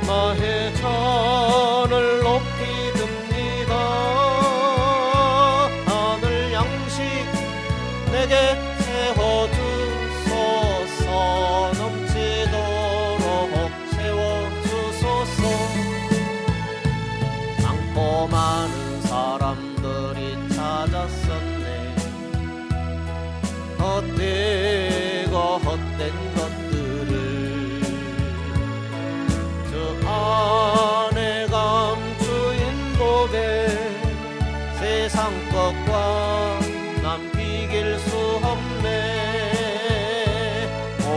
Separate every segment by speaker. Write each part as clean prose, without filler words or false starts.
Speaker 1: 나의 잔을 높이 듭니다. 하늘 양식 내게 채워주소서. 넘치도록 채워주소서. 많고 많은 사람들이 찾았었네. 헛되고 헛된 것들을 저 안에 감추인 복에 세상 것과 난 비길 수 없네. 오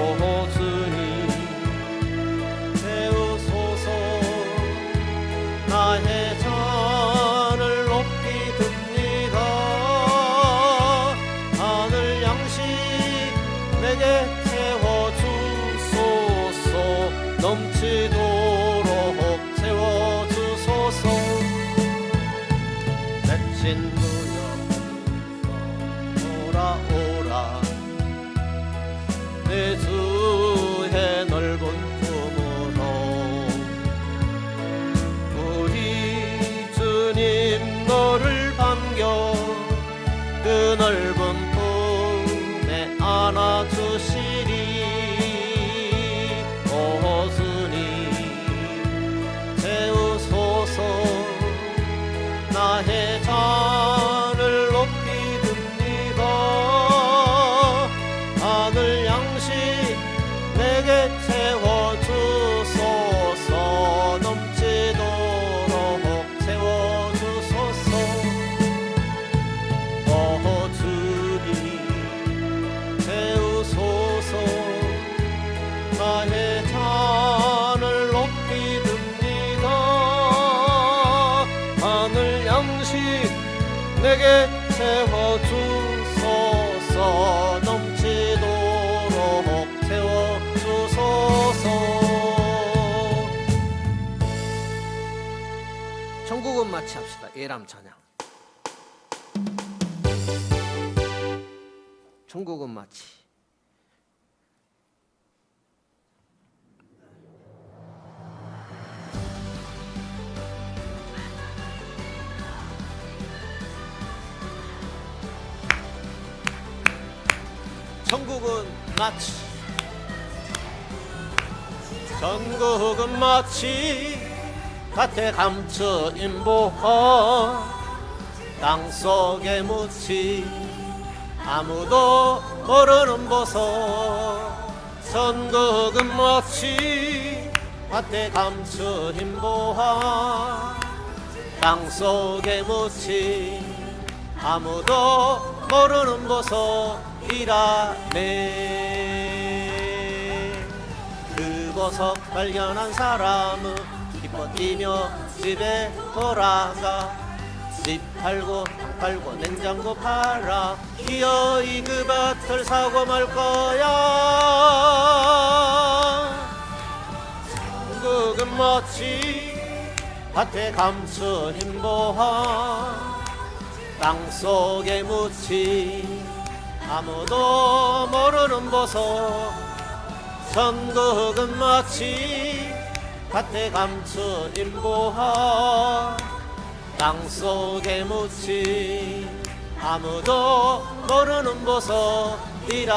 Speaker 1: 주님 채우소서. 나의 잔을 높이 듭니다. 하늘 양식 내게 채워주소서. 넘치도록 채워주소서. 내 친구여 오라 내 주의 넓은 품으로. 우리 주님 너를 반겨 그 넓은 품에 안아주시리. 오 주님 채우소서. 나의 잔을 높이 듭니다. 하늘 양식 내게 채워주소서. 넘치도록 채워주소서. 오 주님 채우소서. 나의 잔을 높이 듭니다. 하늘 양식 내게 채워주소서. 넘치도록 채워주소서. 천국은 마치합시다. 예람 찬양. 천국은 마치. 천국은 마치. 천국은 마치 밭에 감춰인 보화 땅속에 묻히 아무도 모르는 보석. 천국은 마치 밭에 감춰인 보화 땅속에 묻히 아무도 모르는 보석이라네. 그 보석 발견한 사람은 기뻐 뛰며 집에 돌아가 집 팔고 탕 팔고 냉장고 팔아 기어이 그 밭을 사고 말 거야. 천국은 마치 밭에 감춘 흰보화 땅속에 묻힌 아무도 모르는 보석. 천국은 마치 밭에 감춘 흰보화 땅속에 묻힌 아무도 모르는 보석이라네.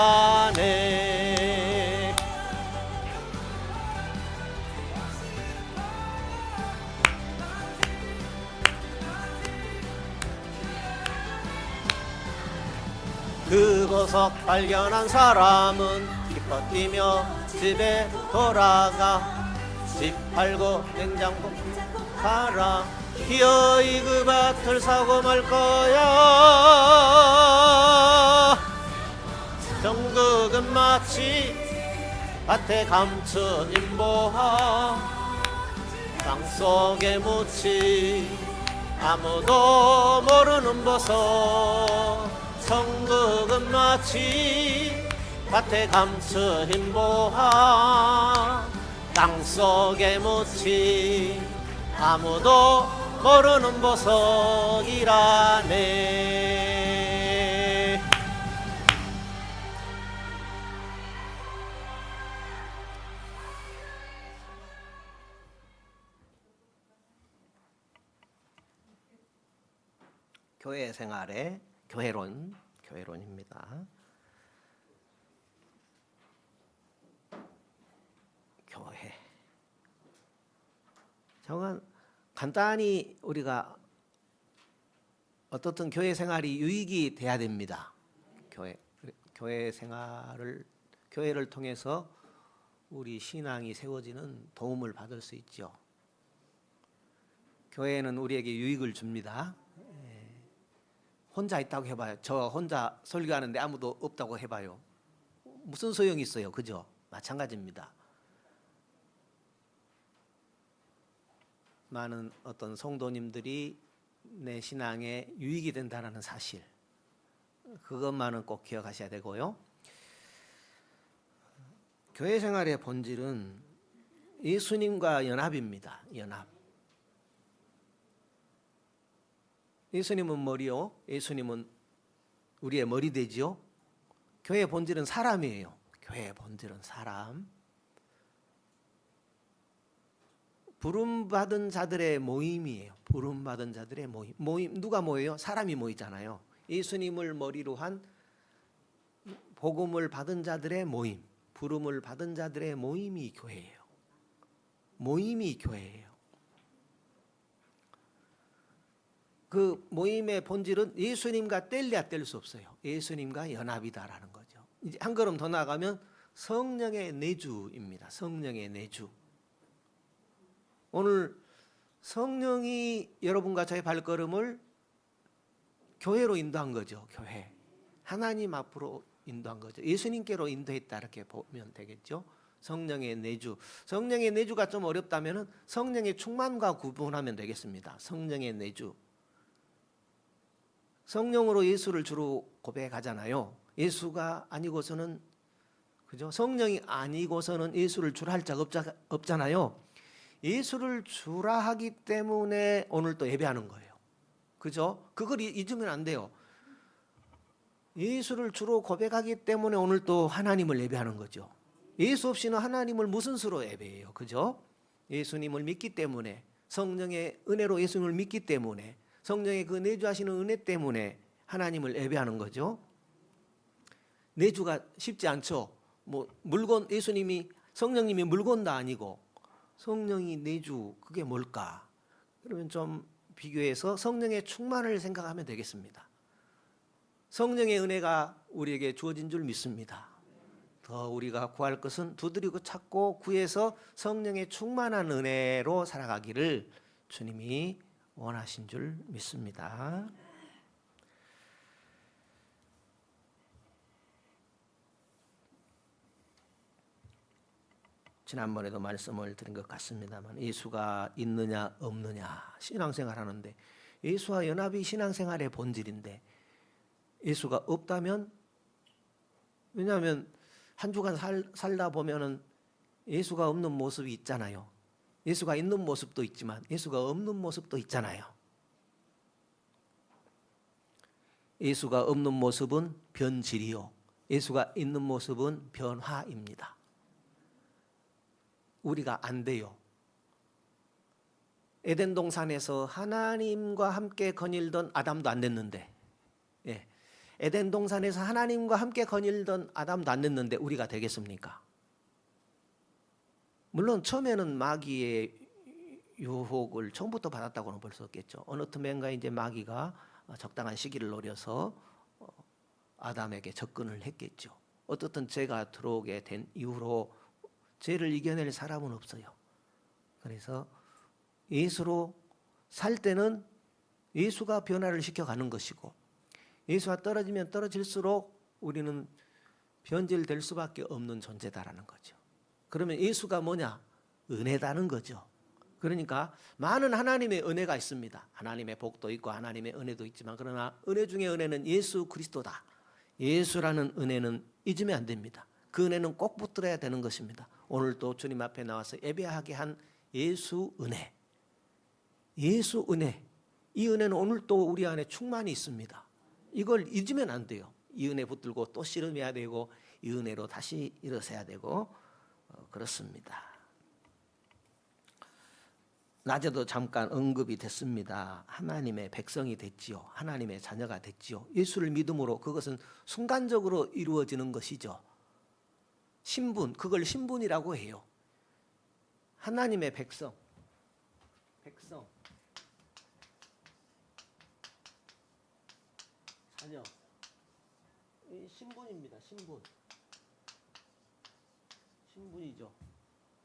Speaker 1: 그 보석 발견한 사람은 기뻐 뛰며 집에 돌아가 집 팔고 냉장고 팔아 기어이 그 밭을 사고 말 거야. 천국은 마치 밭에 감춘 인보화 땅속에 묻힌 아무도 모르는 보석. 천국은 마치 밭에 감춘 흰보화 땅속에 묻힌 아무도 모르는 보석이라네. 교회 생활의 교회론입니다. 교회. 정말 간단히 우리가 어떻든 교회 생활이 유익이 돼야 됩니다. 교회 생활을 교회를 통해서 우리 신앙이 세워지는 도움을 받을 수 있죠. 교회는 우리에게 유익을 줍니다. 혼자 있다고 해봐요. 저 혼자 설교하는데 아무도 없다고 해봐요. 무슨 소용이 있어요, 그죠? 마찬가지입니다. 많은 어떤 성도님들이 내 신앙에 유익이 된다는 사실, 그것만은 꼭 기억하셔야 되고요. 교회 생활의 본질은 예수님과 연합입니다. 연합. 예수님은 머리요. 예수님은 우리의 머리 되지요. 교회의 본질은 사람이에요. 교회의 본질은 사람. 부름받은 자들의 모임이에요. 부름받은 자들의 모임. 누가 모여요? 사람이 모이잖아요. 예수님을 머리로 한 복음을 받은 자들의 모임, 부름을 받은 자들의 모임이 교회예요. 모임이 교회예요. 그 모임의 본질은 예수님과 뗄래야 뗄 수 없어요. 예수님과 연합이다라는 거죠. 이제 한 걸음 더 나아가면 성령의 내주입니다. 성령의 내주. 오늘 성령이 여러분과 저의 발걸음을 교회로 인도한 거죠. 교회. 하나님 앞으로 인도한 거죠. 예수님께로 인도했다 이렇게 보면 되겠죠. 성령의 내주. 성령의 내주가 좀 어렵다면 성령의 충만과 구분하면 되겠습니다. 성령의 내주. 성령으로 예수를 주로 고백하잖아요. 예수가 아니고서는, 그죠? 성령이 아니고서는 예수를 주라 할 자가 없잖아요. 예수를 주라 하기 때문에 오늘 또 예배하는 거예요. 그죠? 그걸 잊으면 안 돼요. 예수를 주로 고백하기 때문에 오늘 또 하나님을 예배하는 거죠. 예수 없이는 하나님을 무슨 수로 예배해요? 그죠? 예수님을 믿기 때문에, 성령의 은혜로 예수님을 믿기 때문에, 성령의 그 내주하시는 은혜 때문에 하나님을 예배하는 거죠. 내주가 쉽지 않죠. 뭐 물건, 예수님이, 성령님이 물건도 아니고 성령이 내주, 그게 뭘까? 그러면 좀 비교해서 성령의 충만을 생각하면 되겠습니다. 성령의 은혜가 우리에게 주어진 줄 믿습니다. 더 우리가 구할 것은 두드리고 찾고 구해서 성령의 충만한 은혜로 살아가기를 주님이 원하신 줄 믿습니다. 지난번에도 말씀을 드린 것 같습니다만 예수가 있느냐 없느냐 신앙생활 하는데 예수와 연합이 신앙생활의 본질인데 예수가 없다면, 왜냐하면 한 주간 살다 보면은 예수가 없는 모습이 있잖아요. 예수가 있는 모습도 있지만 예수가 없는 모습도 있잖아요. 예수가 없는 모습은 변질이요, 예수가 있는 모습은 변화입니다. 우리가 안 돼요. 에덴 동산에서 하나님과 함께 거닐던 아담도 안 됐는데, 에덴 동산에서 하나님과 함께 거닐던 아담도 안 됐는데 우리가 되겠습니까? 물론 처음에는 마귀의 유혹을 처음부터 받았다고는 볼 수 없겠죠. 어느 틈엔가 이제 마귀가 적당한 시기를 노려서 아담에게 접근을 했겠죠. 어떻든 죄가 들어오게 된 이후로 죄를 이겨낼 사람은 없어요. 그래서 예수로 살 때는 예수가 변화를 시켜가는 것이고, 예수와 떨어지면 떨어질수록 우리는 변질될 수밖에 없는 존재다라는 거죠. 그러면 예수가 뭐냐? 은혜다는 거죠. 그러니까 많은 하나님의 은혜가 있습니다. 하나님의 복도 있고 하나님의 은혜도 있지만, 그러나 은혜 중에 은혜는 예수 그리스도다. 예수라는 은혜는 잊으면 안 됩니다. 그 은혜는 꼭 붙들어야 되는 것입니다. 오늘 또 주님 앞에 나와서 예배하게 한 예수 은혜. 예수 은혜. 이 은혜는 오늘 또 우리 안에 충만히 있습니다. 이걸 잊으면 안 돼요. 이 은혜 붙들고 또 씨름해야 되고 이 은혜로 다시 일어서야 되고 그렇습니다. 낮에도 잠깐 언급이 됐습니다. 하나님의 백성이 됐지요. 하나님의 자녀가 됐지요. 예수를 믿음으로 그것은 순간적으로 이루어지는 것이죠. 신분, 그걸 신분이라고 해요. 하나님의 백성, 자녀, 이 신분입니다. 신분이죠.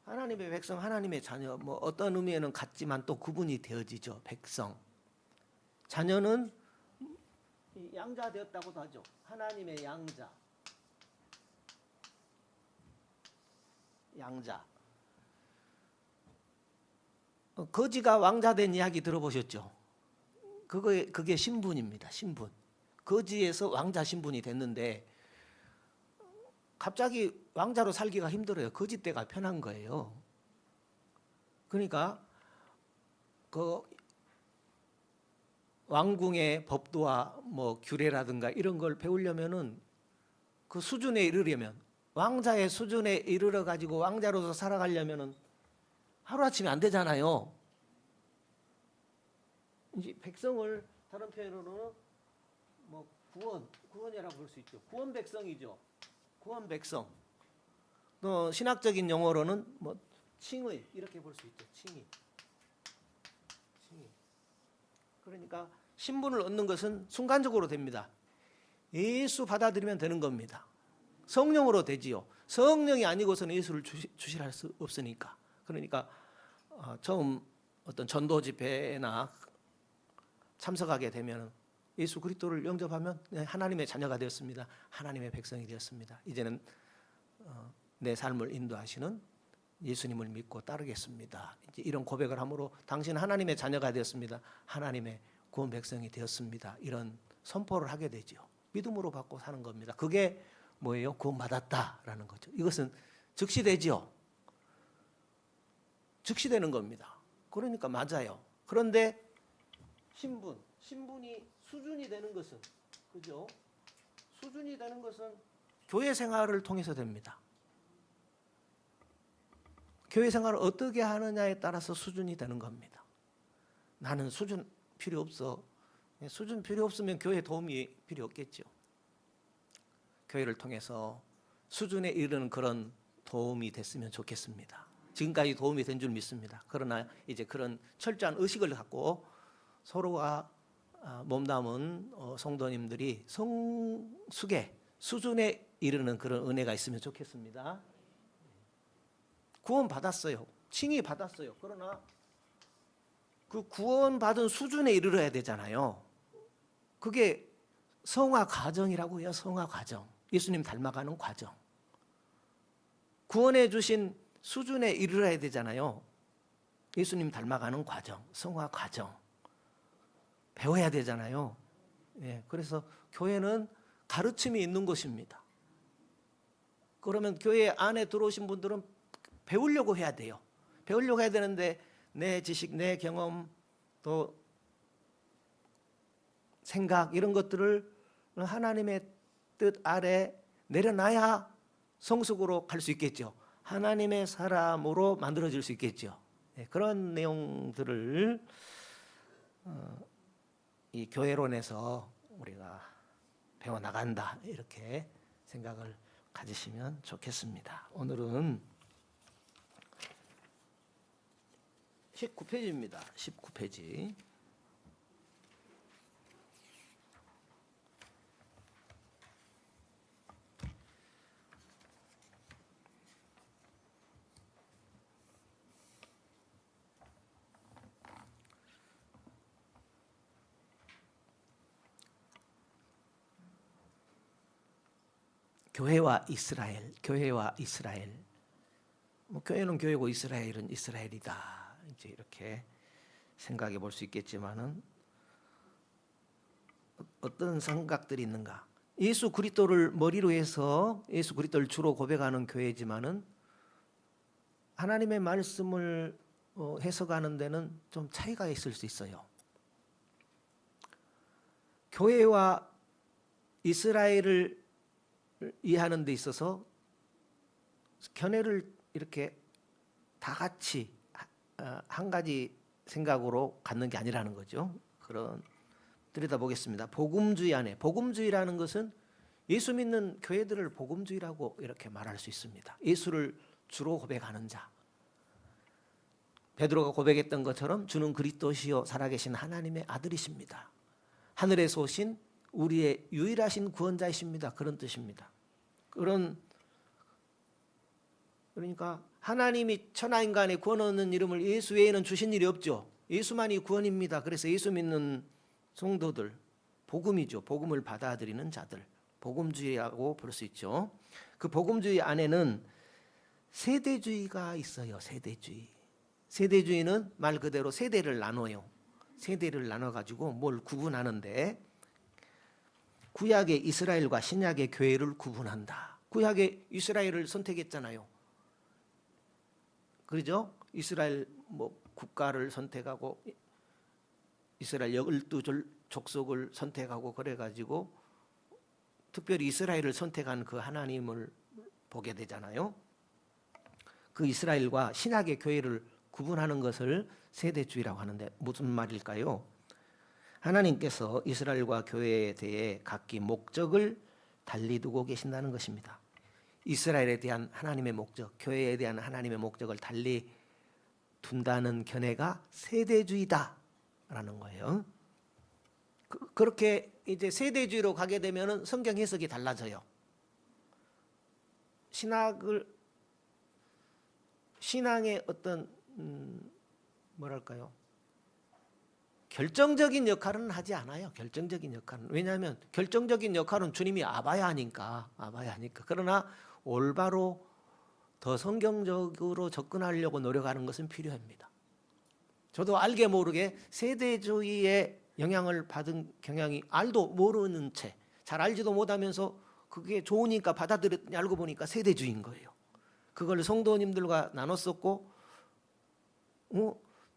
Speaker 1: 하나님의 백성, 하나님의 자녀, 뭐 어떤 의미에는 같지만 또 구분이 되어지죠. 백성, 자녀는 양자 되었다고도 하죠. 하나님의 양자. 거지가 왕자 된 이야기 들어보셨죠? 그게 신분입니다. 신분. 거지에서 왕자 신분이 됐는데 갑자기 왕자로 살기가 힘들어요. 거지 때가 편한 거예요. 그러니까 그 왕궁의 법도와 뭐 규례라든가 이런 걸 배우려면은 그 수준에 이르려면, 왕자의 수준에 이르러 가지고 왕자로서 살아가려면은 하루아침에 안 되잖아요. 이제 백성을 다른 표현으로는 뭐 구원이라고 볼 수 있죠. 구원 백성이죠. 구원 백성. 또 신학적인 용어로는 뭐 칭의 이렇게 볼 수 있죠. 칭의. 그러니까 신분을 얻는 것은 순간적으로 됩니다. 예수 받아들이면 되는 겁니다. 성령으로 되지요. 성령이 아니고서는 예수를 주시할 수 없으니까. 그러니까 처음 어떤 전도 집회나 참석하게 되면 예수 그리스도를 영접하면 하나님의 자녀가 되었습니다. 하나님의 백성이 되었습니다. 이제는 내 삶을 인도하시는 예수님을 믿고 따르겠습니다. 이제 이런 고백을 함으로 당신 하나님의 자녀가 되었습니다. 하나님의 구원 백성이 되었습니다. 이런 선포를 하게 되죠. 믿음으로 받고 사는 겁니다. 그게 뭐예요? 구원받았다라는 거죠. 이것은 즉시되지요. 즉시되는 겁니다. 그러니까 맞아요. 그런데 신분이 수준이 되는 것은, 그죠? 수준이 되는 것은 교회 생활을 통해서 됩니다. 교회 생활을 어떻게 하느냐에 따라서 수준이 되는 겁니다. 나는 수준 필요 없어. 수준 필요 없으면 교회 도움이 필요 없겠죠. 교회를 통해서 수준에 이르는 그런 도움이 됐으면 좋겠습니다. 지금까지 도움이 된 줄 믿습니다. 그러나 이제 그런 철저한 의식을 갖고 서로가 몸담은 성도님들이 성숙의 수준에 이르는 그런 은혜가 있으면 좋겠습니다. 구원 받았어요. 칭의 받았어요. 그러나 그 구원받은 수준에 이르러야 되잖아요. 그게 성화 과정이라고 해요. 성화 과정. 예수님 닮아가는 과정. 구원해 주신 수준에 이르러야 되잖아요. 예수님 닮아가는 과정, 성화 과정. 배워야 되잖아요. 예, 그래서 교회는 가르침이 있는 곳입니다. 그러면 교회 안에 들어오신 분들은 배우려고 해야 돼요. 배우려고 해야 되는데 내 지식, 내 경험, 또 생각 이런 것들을 하나님의 뜻 아래 내려놔야 성숙으로 갈 수 있겠죠. 하나님의 사람으로 만들어질 수 있겠죠. 네, 그런 내용들을 이 교회론에서 우리가 배워나간다 이렇게 생각을 가지시면 좋겠습니다. 오늘은 19페이지입니다. 19페이지. 교회와 이스라엘, 교회와 이스라엘. 뭐 교회는 교회고 이스라엘은 이스라엘이다. 이제 이렇게 생각해 볼 수 있겠지만은 어떤 생각들이 있는가? 예수 그리스도를 머리로 해서 예수 그리스도를 주로 고백하는 교회지만은 하나님의 말씀을 해석하는 데는 좀 차이가 있을 수 있어요. 교회와 이스라엘을 이해하는 데 있어서 견해를 이렇게 다 같이 한 가지 생각으로 갖는 게 아니라는 거죠. 그런 들여다보겠습니다. 복음주의 안에, 복음주의라는 것은 예수 믿는 교회들을 복음주의라고 이렇게 말할 수 있습니다. 예수를 주로 고백하는 자. 베드로가 고백했던 것처럼 주는 그리스도시요 살아계신 하나님의 아들이십니다. 하늘에서 오신 우리의 유일하신 구원자이십니다. 그런 뜻입니다. 그러니까 하나님이 천하 인간의 구원 얻는 이름을 예수 외에는 주신 일이 없죠. 예수만이 구원입니다. 그래서 예수 믿는 성도들, 복음이죠. 복음을 받아들이는 자들, 복음주의라고 볼 수 있죠. 그 복음주의 안에는 세대주의가 있어요. 세대주의. 세대주의는 말 그대로 세대를 나눠요. 세대를 나눠가지고 뭘 구분하는데, 구약의 이스라엘과 신약의 교회를 구분한다. 구약의 이스라엘을 선택했잖아요. 그렇죠? 이스라엘 국가를 선택하고 이스라엘 12족속을 선택하고 그래가지고 특별히 이스라엘을 선택한 그 하나님을 보게 되잖아요. 그 이스라엘과 신약의 교회를 구분하는 것을 세대주의라고 하는데 무슨 말일까요? 하나님께서 이스라엘과 교회에 대해 각기 목적을 달리 두고 계신다는 것입니다. 이스라엘에 대한 하나님의 목적, 교회에 대한 하나님의 목적을 달리 둔다는 견해가 세대주의다라는 거예요. 그렇게 이제 세대주의로 가게 되면 성경 해석이 달라져요. 신앙의 어떤 뭐랄까요? 결정적인 역할은 하지 않아요. 결정적인 역할은. 왜냐하면 결정적인 역할은 주님이 아바야 하니까. 그러나 올바로 더 성경적으로 접근하려고 노력하는 것은 필요합니다. 저도 알게 모르게 세대주의의 영향을 받은 경향이, 알도 모르는 채, 잘 알지도 못하면서 그게 좋으니까 받아들였더니 알고 보니까 세대주의인 거예요. 그걸 성도님들과 나눴었고,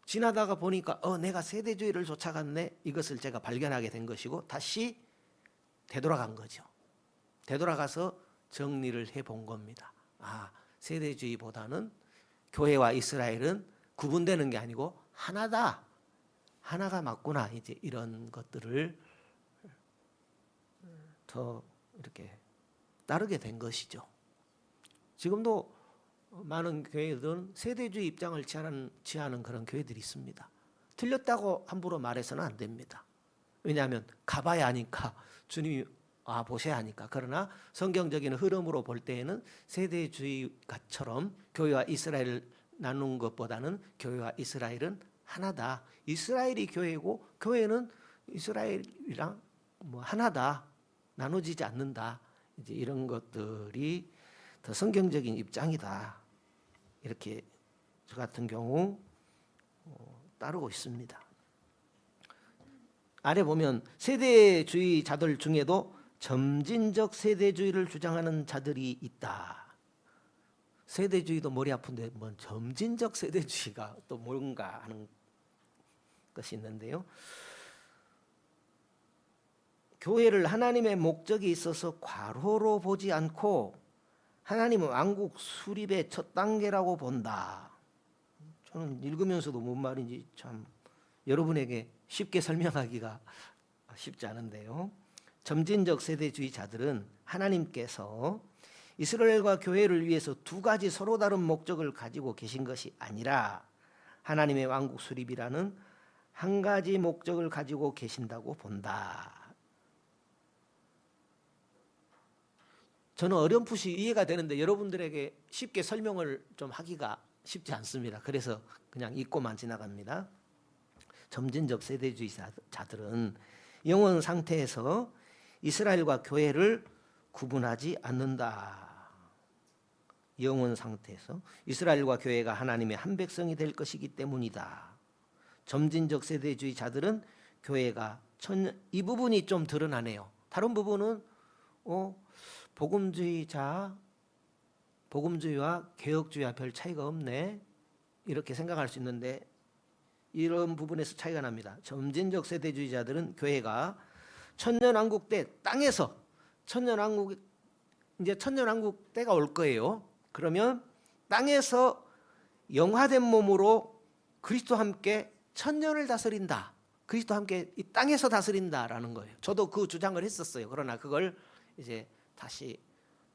Speaker 1: 지나다가 보니까 내가 세대주의를 쫓아갔네, 이것을 제가 발견하게 된 것이고 다시 되돌아간 거죠. 되돌아가서 정리를 해본 겁니다. 세대주의보다는 교회와 이스라엘은 구분되는 게 아니고 하나다, 하나가 맞구나, 이제 이런 것들을 더 이렇게 따르게 된 것이죠. 지금도 많은 교회들은 세대주의 입장을 취하는 그런 교회들이 있습니다. 틀렸다고 함부로 말해서는 안 됩니다. 왜냐하면 가봐야 하니까, 주님이 보셔야 하니까. 그러나 성경적인 흐름으로 볼 때에는 세대주의가처럼 교회와 이스라엘을 나눈 것보다는 교회와 이스라엘은 하나다. 이스라엘이 교회고 교회는 이스라엘이랑 하나다. 나눠지지 않는다. 이제 이런 것들이 더 성경적인 입장이다. 이렇게 저 같은 경우 따르고 있습니다. 아래 보면 세대주의자들 중에도 점진적 세대주의를 주장하는 자들이 있다. 세대주의도 머리 아픈데 점진적 세대주의가 또 뭔가 하는 것이 있는데요. 교회를 하나님의 목적이 있어서 과로로 보지 않고 하나님은 왕국 수립의 첫 단계라고 본다. 저는 읽으면서도 뭔 말인지 참 여러분에게 쉽게 설명하기가 쉽지 않은데요. 점진적 세대주의자들은 하나님께서 이스라엘과 교회를 위해서 두 가지 서로 다른 목적을 가지고 계신 것이 아니라 하나님의 왕국 수립이라는 한 가지 목적을 가지고 계신다고 본다. 저는 어렴풋이 이해가 되는데 여러분들에게 쉽게 설명을 좀 하기가 쉽지 않습니다. 그래서 그냥 읽고만 지나갑니다. 점진적 세대주의자들은 영원 상태에서 이스라엘과 교회를 구분하지 않는다. 영원 상태에서 이스라엘과 교회가 하나님의 한 백성이 될 것이기 때문이다. 점진적 세대주의자들은 교회가 이 부분이 좀 드러나네요. 다른 부분은 복음주의와 개혁주의와 별 차이가 없네, 이렇게 생각할 수 있는데 이런 부분에서 차이가 납니다. 점진적 세대주의자들은 교회가 천년왕국 때 땅에서 이제 천년왕국 때가 올 거예요. 그러면 땅에서 영화된 몸으로 그리스도와 함께 천년을 다스린다. 그리스도와 함께 이 땅에서 다스린다라는 거예요. 저도 그 주장을 했었어요. 그러나 그걸 이제 다시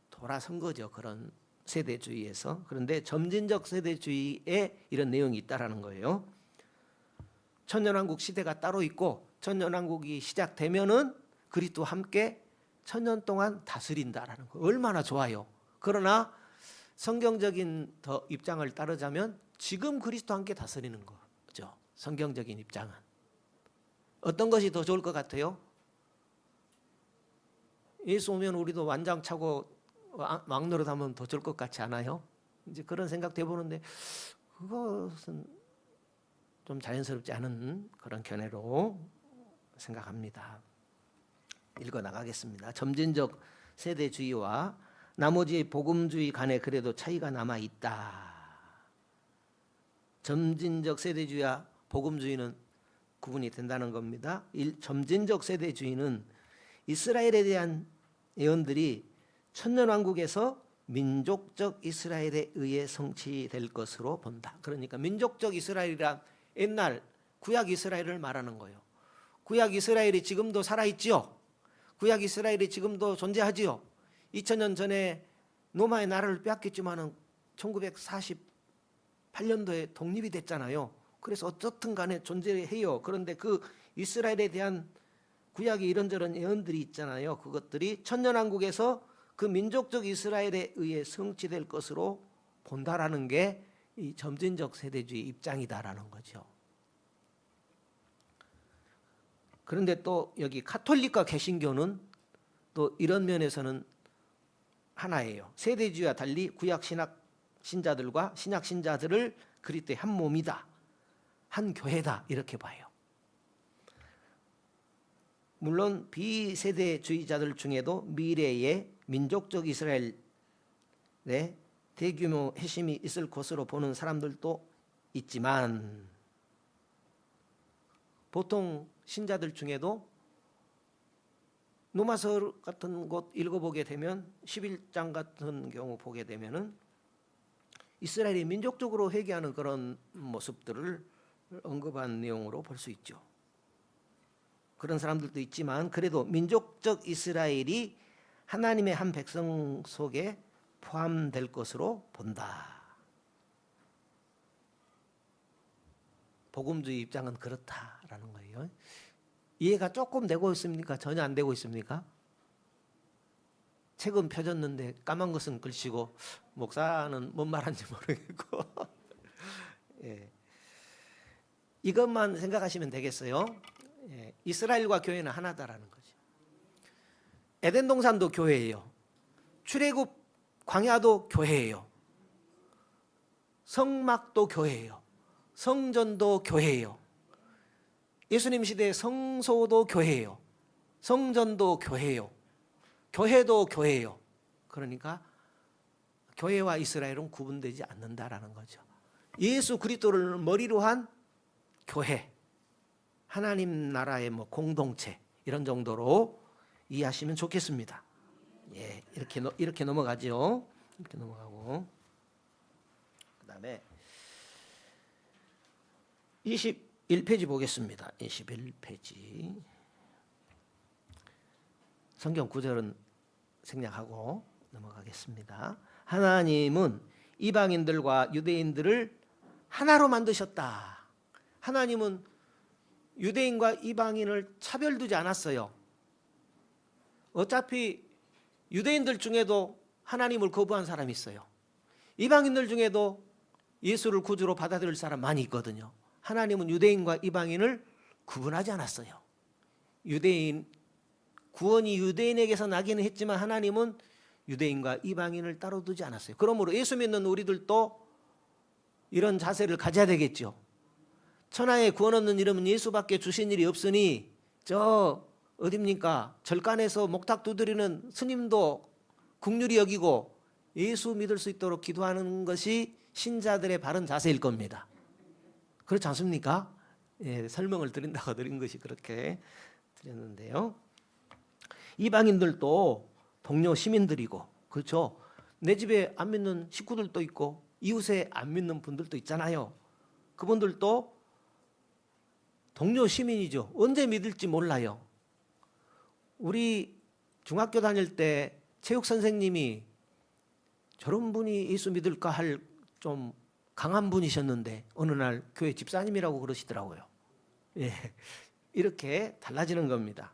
Speaker 1: 돌아선 거죠. 그런 세대주의에서. 그런데 점진적 세대주의에 이런 내용이 있다라는 거예요. 천년왕국 시대가 따로 있고 천년왕국이 시작되면은 그리스도와 함께 천년 동안 다스린다라는 거. 얼마나 좋아요. 그러나 성경적인 더 입장을 따르자면 지금 그리스도와 함께 다스리는 거죠. 성경적인 입장은. 어떤 것이 더 좋을 것 같아요? 예수 오면 우리도 완장 차고 왕노릇 하면 더 좋을 것 같지 않아요? 이제 그런 생각도 해보는데 그것은 좀 자연스럽지 않은 그런 견해로 생각합니다. 읽어 나가겠습니다. 점진적 세대주의와 나머지 복음주의 간에 그래도 차이가 남아 있다. 점진적 세대주의와 복음주의는 구분이 된다는 겁니다. 점진적 세대주의는 이스라엘에 대한 예언들이 천년왕국에서 민족적 이스라엘에 의해 성취될 것으로 본다. 그러니까 민족적 이스라엘이란 옛날 구약 이스라엘을 말하는 거예요. 구약 이스라엘이 지금도 살아있지요. 구약 이스라엘이 지금도 존재하지요. 2000년 전에 로마의 나라를 빼앗겼지만 1948년도에 독립이 됐잖아요. 그래서 어떻든 간에 존재해요. 그런데 그 이스라엘에 대한 구약의 이런저런 예언들이 있잖아요. 그것들이 천년왕국에서 그 민족적 이스라엘에 의해 성취될 것으로 본다라는 게 이 점진적 세대주의 입장이다라는 거죠. 그런데 또 여기 가톨릭과 개신교는 또 이런 면에서는 하나예요. 세대주의와 달리 구약 신약 신자들과 신약 신자들을 그리스도의 한 몸이다, 한 교회다 이렇게 봐요. 물론 비세대주의자들 중에도 미래에 민족적 이스라엘의 대규모 회심이 있을 것으로 보는 사람들도 있지만 보통 신자들 중에도 로마서 같은 곳 읽어보게 되면 11장 같은 경우 보게 되면은 이스라엘이 민족적으로 회개하는 그런 모습들을 언급한 내용으로 볼 수 있죠. 그런 사람들도 있지만 그래도 민족적 이스라엘이 하나님의 한 백성 속에 포함될 것으로 본다. 복음주의 입장은 그렇다라는 거예요. 이해가 조금 되고 있습니까? 전혀 안 되고 있습니까? 책은 펴졌는데 까만 것은 글씨고 목사는 뭔 말하는지 모르겠고 예. 이것만 생각하시면 되겠어요. 예. 이스라엘과 교회는 하나다라는 거죠. 에덴 동산도 교회예요. 출애굽 광야도 교회예요. 성막도 교회예요. 성전도 교회예요. 예수님 시대의 성소도 교회예요. 성전도 교회예요. 교회도 교회예요. 그러니까 교회와 이스라엘은 구분되지 않는다라는 거죠. 예수 그리스도를 머리로 한 교회, 하나님 나라의 뭐 공동체 이런 정도로 이해하시면 좋겠습니다. 예, 이렇게 넘어가죠. 이렇게 넘어가고 그다음에 21페이지 보겠습니다. 21페이지 성경 구절은 생략하고 넘어가겠습니다. 하나님은 이방인들과 유대인들을 하나로 만드셨다. 하나님은 유대인과 이방인을 차별두지 않았어요. 어차피 유대인들 중에도 하나님을 거부한 사람이 있어요. 이방인들 중에도 예수를 구주로 받아들일 사람 많이 있거든요. 하나님은 유대인과 이방인을 구분하지 않았어요. 구원이 유대인에게서 나기는 했지만 하나님은 유대인과 이방인을 따로 두지 않았어요. 그러므로 예수 믿는 우리들도 이런 자세를 가져야 되겠죠. 천하에 구원 얻는 이름은 예수밖에 주신 일이 없으니 저 어딥니까? 절간에서 목탁 두드리는 스님도 긍휼히 여기고 예수 믿을 수 있도록 기도하는 것이 신자들의 바른 자세일 겁니다. 그렇지 않습니까? 예, 설명을 드린다고 드린 것이 그렇게 드렸는데요. 이방인들도 동료 시민들이고 그렇죠. 내 집에 안 믿는 식구들도 있고 이웃에 안 믿는 분들도 있잖아요. 그분들도 동료 시민이죠. 언제 믿을지 몰라요. 우리 중학교 다닐 때 체육 선생님이 저런 분이 예수 믿을까 할 좀 강한 분이셨는데 어느 날 교회 집사님이라고 그러시더라고요. 예, 이렇게 달라지는 겁니다.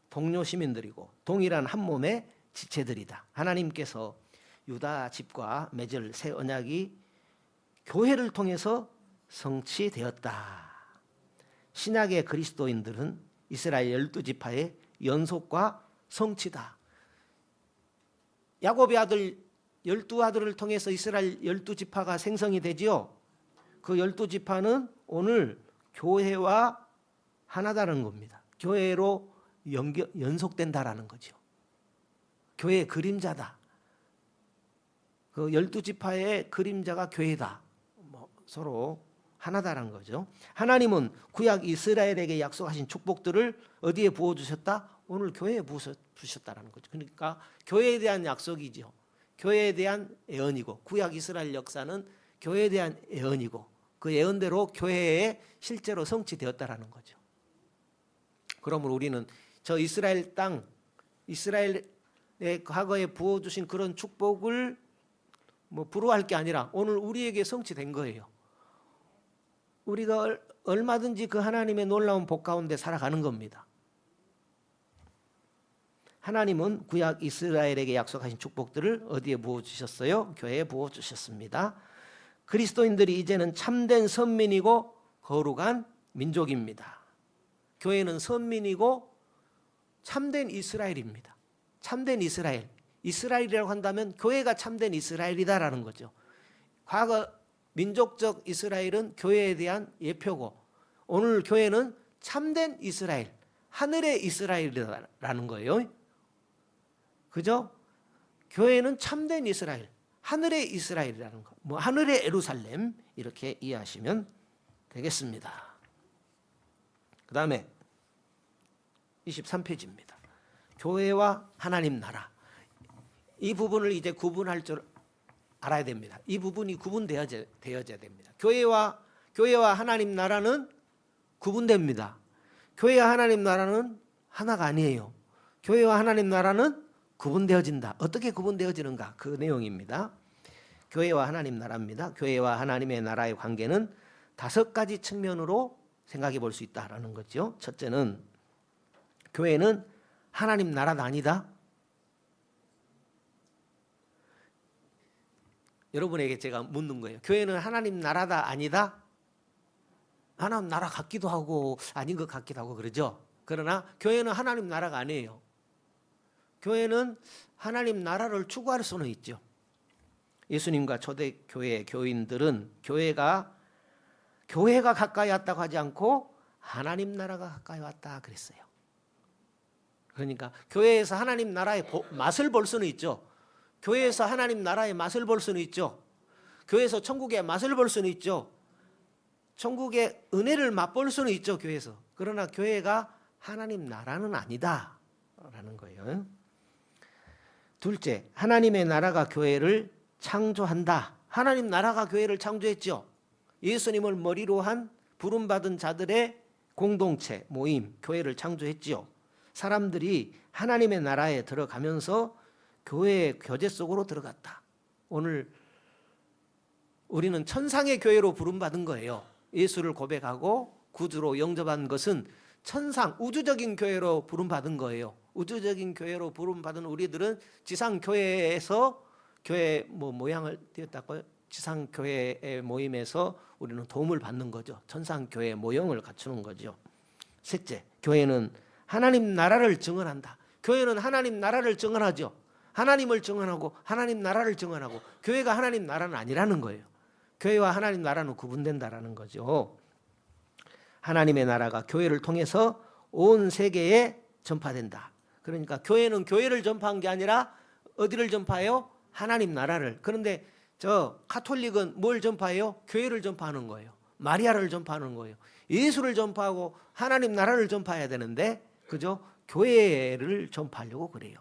Speaker 1: 동료 시민들이고 동일한 한 몸의 지체들이다. 하나님께서 유다 집과 맺을 새 언약이 교회를 통해서 성취되었다. 신약의 그리스도인들은 이스라엘 12지파의 연속과 성취다. 야곱의 아들 12아들을 통해서 이스라엘 12지파가 생성이 되지요. 그 12지파는 오늘 교회와 하나다는 겁니다. 교회로 연속된다라는 거죠. 교회의 그림자다. 그 12지파의 그림자가 교회다. 서로 하나다라는 거죠. 하나님은 구약 이스라엘에게 약속하신 축복들을 어디에 부어주셨다? 오늘 교회에 부으셨다라는 거죠. 그러니까 교회에 대한 약속이죠. 교회에 대한 예언이고 구약 이스라엘 역사는 교회에 대한 예언이고 그 예언대로 교회에 실제로 성취되었다라는 거죠. 그러므로 우리는 저 이스라엘 땅, 이스라엘의 과거에 부어주신 그런 축복을 부러워할 게 아니라 오늘 우리에게 성취된 거예요. 우리가 얼마든지 그 하나님의 놀라운 복 가운데 살아가는 겁니다. 하나님은 구약 이스라엘에게 약속하신 축복들을 어디에 부어주셨어요? 교회에 부어주셨습니다. 그리스도인들이 이제는 참된 선민이고 거룩한 민족입니다. 교회는 선민이고 참된 이스라엘입니다. 참된 이스라엘. 이스라엘이라고 한다면 교회가 참된 이스라엘이다라는 거죠. 과거 민족적 이스라엘은 교회에 대한 예표고 오늘 교회는 참된 이스라엘, 하늘의 이스라엘이라는 거예요. 그죠? 교회는 참된 이스라엘, 하늘의 이스라엘이라는 거. 하늘의 예루살렘 이렇게 이해하시면 되겠습니다. 그 다음에 23페이지입니다. 교회와 하나님 나라. 이 부분을 이제 구분할 줄 알아야 됩니다. 이 부분이 구분되어져야 됩니다. 교회와 하나님 나라는 구분됩니다. 교회와 하나님 나라는 하나가 아니에요. 교회와 하나님 나라는 구분되어진다. 어떻게 구분되어지는가? 그 내용입니다. 교회와 하나님 나라입니다. 교회와 하나님의 나라의 관계는 5가지 측면으로 생각해 볼 수 있다라는 거죠. 첫째는 교회는 하나님 나라가 아니다. 여러분에게 제가 묻는 거예요. 교회는 하나님 나라다 아니다? 하나님 나라 같기도 하고 아닌 것 같기도 하고 그러죠. 그러나 교회는 하나님 나라가 아니에요. 교회는 하나님 나라를 추구할 수는 있죠. 예수님과 초대교회 교인들은 교회가 가까이 왔다고 하지 않고 하나님 나라가 가까이 왔다 그랬어요. 그러니까 교회에서 하나님 나라의 맛을 볼 수는 있죠. 교회에서 하나님 나라의 맛을 볼 수는 있죠. 교회에서 천국의 맛을 볼 수는 있죠. 천국의 은혜를 맛볼 수는 있죠. 교회에서. 그러나 교회가 하나님 나라는 아니다라는 거예요. 둘째, 하나님의 나라가 교회를 창조한다. 하나님 나라가 교회를 창조했죠. 예수님을 머리로 한 부름받은 자들의 공동체, 모임, 교회를 창조했지요. 사람들이 하나님의 나라에 들어가면서 교회의 교제 속으로 들어갔다. 오늘 우리는 천상의 교회로 부름받은 거예요. 예수를 고백하고 구주로 영접한 것은 천상, 우주적인 교회로 부름받은 거예요. 우주적인 교회로 부름받은 우리들은 지상교회에서 교회 모양을 띄었다고요? 지상교회의 모임에서 우리는 도움을 받는 거죠. 천상교회의 모형을 갖추는 거죠. 셋째, 교회는 하나님 나라를 증언한다. 교회는 하나님 나라를 증언하죠. 하나님을 증언하고 하나님 나라를 증언하고 교회가 하나님 나라는 아니라는 거예요. 교회와 하나님 나라는 구분된다라는 거죠. 하나님의 나라가 교회를 통해서 온 세계에 전파된다. 그러니까 교회는 교회를 전파한 게 아니라 어디를 전파해요? 하나님 나라를. 그런데 저 가톨릭은 뭘 전파해요? 교회를 전파하는 거예요. 마리아를 전파하는 거예요. 예수를 전파하고 하나님 나라를 전파해야 되는데 그죠? 교회를 전파하려고 그래요.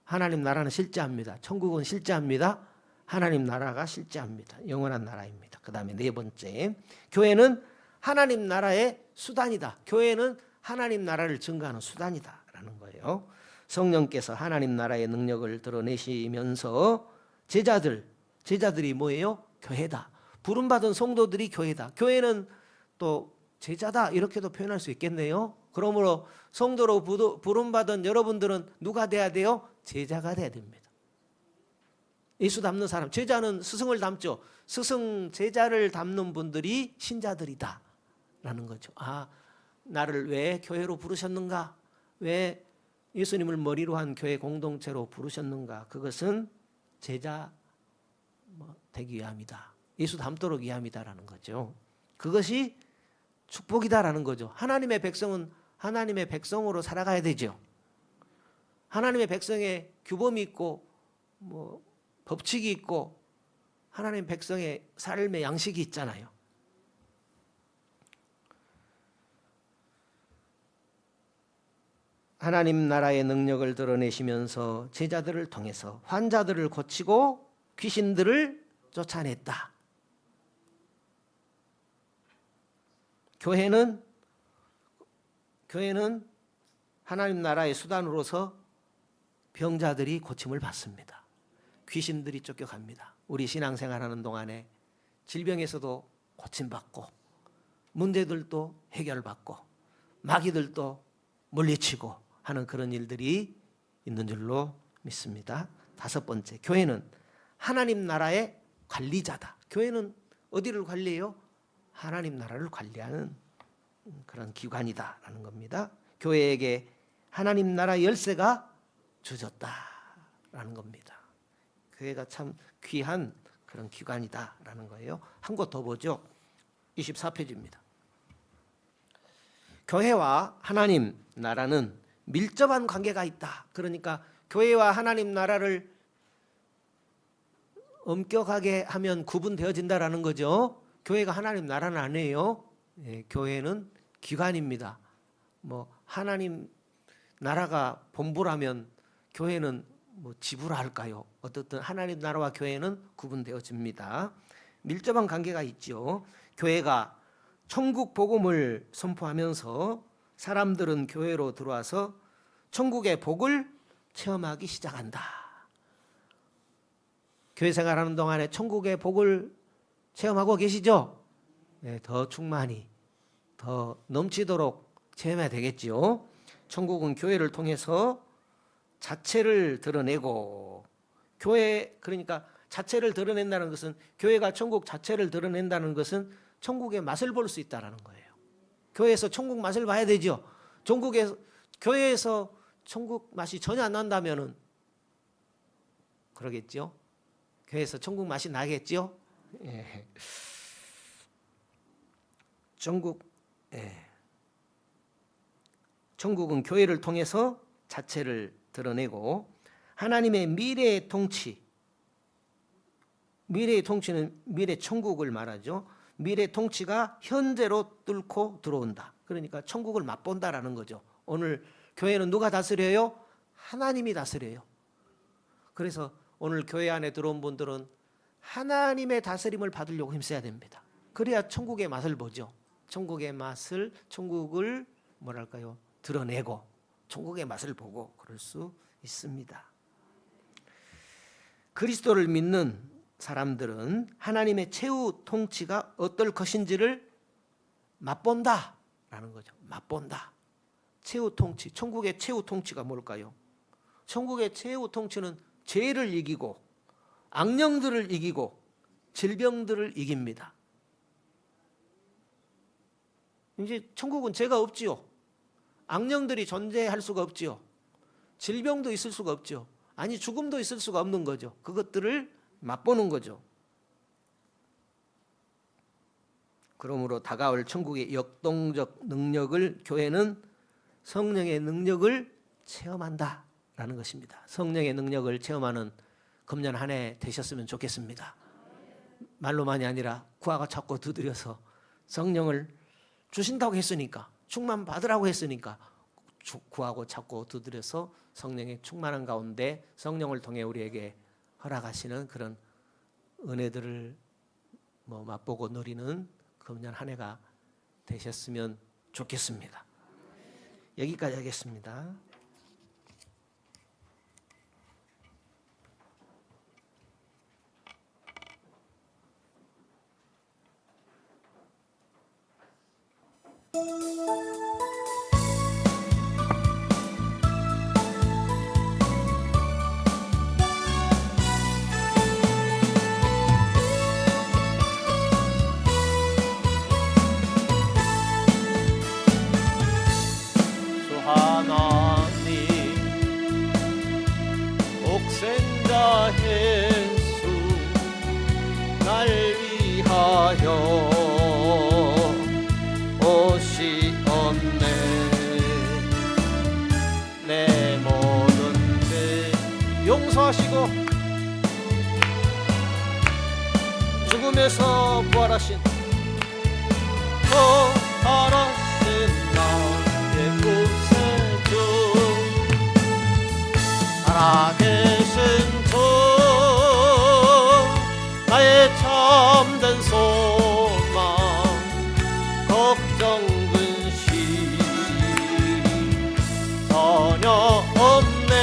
Speaker 1: 하나님 나라는 실제합니다. 천국은 실제합니다. 하나님 나라가 실제합니다. 영원한 나라입니다. 그 다음에 네 번째, 교회는
Speaker 2: 하나님 나라의 수단이다. 교회는 하나님 나라를 증거하는 수단이다라는 거예요. 성령께서 하나님 나라의 능력을 드러내시면서 제자들이 뭐예요? 교회다. 부름받은 성도들이 교회다. 교회는 또 제자다 이렇게도 표현할 수 있겠네요. 그러므로 성도로 부름받은 여러분들은 누가 돼야 돼요? 제자가 돼야 됩니다. 예수 닮는 사람, 제자는 스승을 닮죠. 스승, 제자를 닮는 분들이 신자들이다 라는 거죠. 아, 나를 왜 교회로 부르셨는가? 왜 예수님을 머리로 한 교회 공동체로 부르셨는가? 그것은 제자 되기 위함이다. 예수 닮도록 위함이다라는 거죠. 그것이 축복이다라는 거죠. 하나님의 백성은 하나님의 백성으로 살아가야 되죠. 하나님의 백성의 규범이 있고 법칙이 있고 하나님 백성의 삶의 양식이 있잖아요. 하나님 나라의 능력을 드러내시면서 제자들을 통해서 환자들을 고치고 귀신들을 쫓아냈다. 교회는 하나님 나라의 수단으로서 병자들이 고침을 받습니다. 귀신들이 쫓겨갑니다. 우리 신앙생활하는 동안에 질병에서도 고침받고 문제들도 해결받고 마귀들도 물리치고 하는 그런 일들이 있는 줄로 믿습니다. 5번째, 교회는 하나님 나라의 관리자다. 교회는 어디를 관리해요? 하나님 나라를 관리하는 그런 기관이다라는 겁니다. 교회에게 하나님 나라 열쇠가 주어졌다라는 겁니다. 교회가 참 귀한 그런 기관이다라는 거예요. 한 곳 더 보죠. 24페이지입니다. 교회와 하나님 나라는 밀접한 관계가 있다. 그러니까 교회와 하나님 나라를 엄격하게 하면 구분되어진다라는 거죠. 교회가 하나님 나라는 아니에요. 교회는 기관입니다. 하나님 나라가 본부라면 교회는 지부라 할까요? 어떻든 하나님 나라와 교회는 구분되어집니다. 밀접한 관계가 있죠. 교회가 천국 복음을 선포하면서 사람들은 교회로 들어와서 천국의 복을 체험하기 시작한다. 교회 생활하는 동안에 천국의 복을 체험하고 계시죠? 네, 더 충만히 더 넘치도록 체험해야 되겠죠. 천국은 교회를 통해서 자체를 드러내고, 교회 그러니까 자체를 드러낸다는 것은, 교회가 천국 자체를 드러낸다는 것은 천국의 맛을 볼 수 있다는 거예요. 교회에서 천국 맛을 봐야 되죠. 교회에서 천국 맛이 전혀 안 난다면은 그러겠죠. 교회에서 천국 맛이 나겠죠. 예. 천국은 교회를 통해서 자체를 드러내고, 하나님의 미래의 통치는 미래 천국을 말하죠. 미래 통치가 현재로 뚫고 들어온다. 그러니까 천국을 맛본다라는 거죠. 오늘 교회는 누가 다스려요? 하나님이 다스려요. 그래서 오늘 교회 안에 들어온 분들은 하나님의 다스림을 받으려고 힘써야 됩니다. 그래야 천국의 맛을 보죠. 천국의 맛을, 천국을 드러내고 천국의 맛을 보고 그럴 수 있습니다. 그리스도를 믿는 사람들은 하나님의 최후 통치가 어떨 것인지를 맛본다라는 거죠. 맛본다. 최후 통치, 천국의 최후 통치가 뭘까요? 천국의 최후 통치는 죄를 이기고 악령들을 이기고 질병들을 이깁니다. 이제 천국은 죄가 없지요. 악령들이 존재할 수가 없지요. 질병도 있을 수가 없죠. 아니, 죽음도 있을 수가 없는 거죠. 그것들을 맛보는 거죠. 그러므로 다가올 천국의 역동적 능력을 교회는 성령의 능력을 체험한다라는 것입니다. 성령의 능력을 체험하는 금년 한 해 되셨으면 좋겠습니다. 말로만이 아니라 구하고 찾고 두드려서 성령을 주신다고 했으니까, 충만 받으라고 했으니까 구하고 찾고 두드려서 성령의 충만한 가운데 성령을 통해 우리에게 허락하시는 그런 은혜들을 맛보고 누리는 금년 한 해가 되셨으면 좋겠습니다. 여기까지 하겠습니다.
Speaker 1: 주 하나님 독생자 예수 날 위하여 오시었네. 내 모든 죄 용서하시고 죽음에서 부활하신 부활하신 나의 구세주 살아계신 주 나의 참된 소망 걱정 근심 전혀 없네.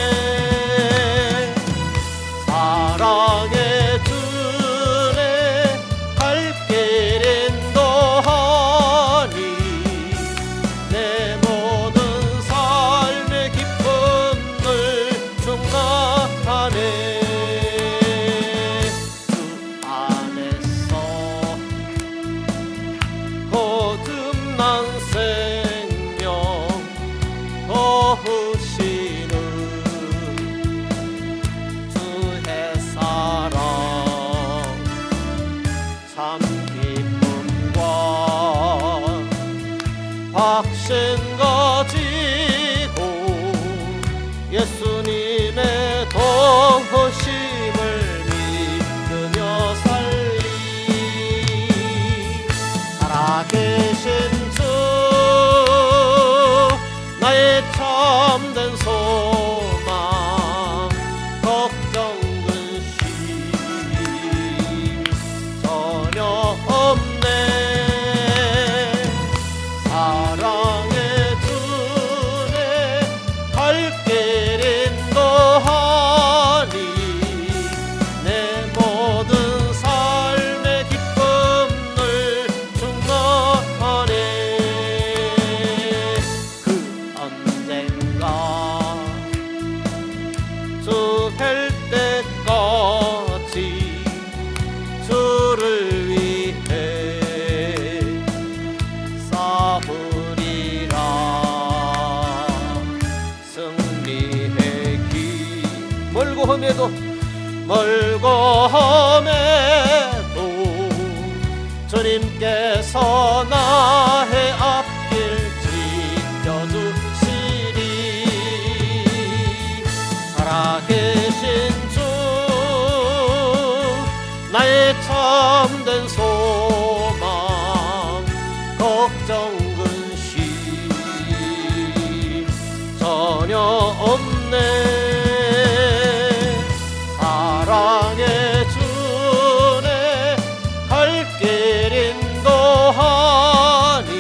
Speaker 1: 사랑의 주네 갈 길 인도하니 내 모든 삶의 기쁨을 충만하네. 주 안에서 거듭난 생명 거우시는 주의 사랑 참 기쁨과 확신 가지고 예수님의 도우심을 믿으며 살리. 살아계신 주 나의 참된 소망 걱정 근심 전혀 없네. 사랑의 주네 갈 길 인도하니 내 모든 삶의 기쁨을 충만하네. 그 언젠가 주 뵐 때까지 주를 위해 싸우리라. 승리의 길 멀고 험해도 주님께서 나의 앞길 지켜주시리. 살아계신 주 나의 참된 소망 걱정 근심 전혀 없네. 사랑의 주네 갈 길 인도하니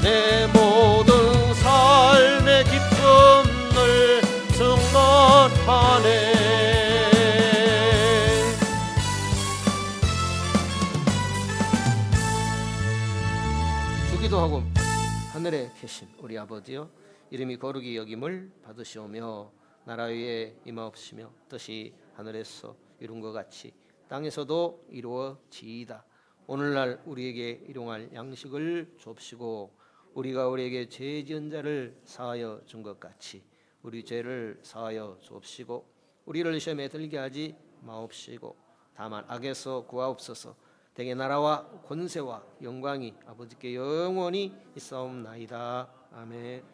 Speaker 1: 내 모든 삶의 기쁨을 충만하네.
Speaker 2: 주기도하고 하늘에 계신 우리 아버지여 이름이 거룩히 여김을 받으시오며 나라 위에 임하옵시며 뜻이 하늘에서 이룬 것 같이 땅에서도 이루어지이다. 오늘날 우리에게 일용할 양식을 줍시고 우리가 우리에게 죄 지은 자를 사하여 준 것 같이 우리 죄를 사하여 줍시고 우리를 시험에 들게 하지 마옵시고 다만 악에서 구하옵소서. 대개 나라와 권세와 영광이 아버지께 영원히 있사옵나이다. 아멘.